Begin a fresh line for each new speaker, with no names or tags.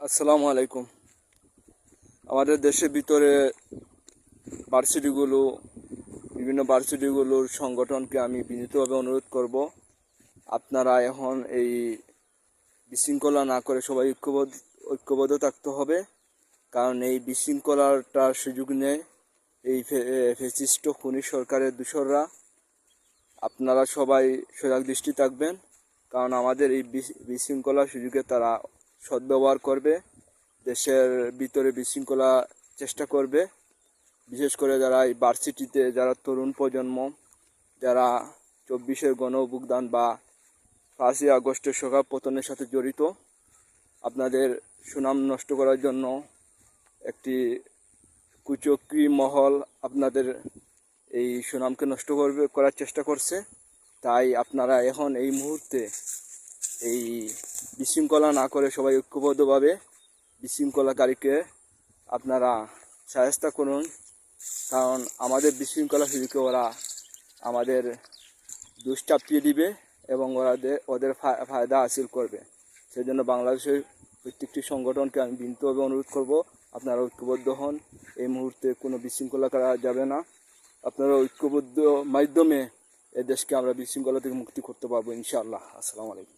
আসসালামু আলাইকুম। আমাদের দেশের ভিতরে ভার্সিটিগুলো বিভিন্ন ভার্সিটিগুলোর সংগঠনকে আমি বিনীতভাবে অনুরোধ করব, আপনারা এখন এই বিশৃঙ্খলা না করে সবাই ঐক্যবদ্ধ থাকতে হবে। কারণ এই বিশৃঙ্খলাটার সুযোগ নেয় এই ফ্যাসিস্ট খুনি সরকারের দূষররা। আপনারা সবাই সজাগ দৃষ্টি থাকবেন, কারণ আমাদের এই বিশৃঙ্খলার সুযোগে তারা সদ্ব্যবহার করবে, দেশের ভিতরে বিশৃঙ্খলা চেষ্টা করবে। বিশেষ করে যারা এই ভার্সিটিতে যারা তরুণ প্রজন্ম, যারা 24-এর গণ অভ্যুত্থান বা 5ই আগস্টের সকাল পতনের সাথে জড়িত, আপনাদের সুনাম নষ্ট করার জন্য একটি কুচক্রী মহল আপনাদের এই সুনামকে নষ্ট করার চেষ্টা করছে। তাই আপনারা এখন এই মুহূর্তে এই বিশৃঙ্খলা না করে সবাই ঐক্যবদ্ধভাবে বিশৃঙ্খলাকারীকে আপনারা সাহায্য করুন। কারণ আমাদের বিশৃঙ্খলা সুযোগে ওরা আমাদের দুষ চাপিয়ে দিবে এবং ওদের ফায়দা হাসিল করবে। সেজন্য বাংলাদেশের প্রত্যেকটি সংগঠনকে আমি বিনীতভাবে অনুরোধ করব, আপনারা ঐক্যবদ্ধ হন। এই মুহূর্তে কোনো বিশৃঙ্খলা করা যাবে না। আপনারা ঐক্যবদ্ধ মাধ্যমে এ দেশকে আমরা বিশৃঙ্খলা থেকে মুক্তি করতে পারবো ইনশাআল্লাহ। আসসালামু আলাইকুম।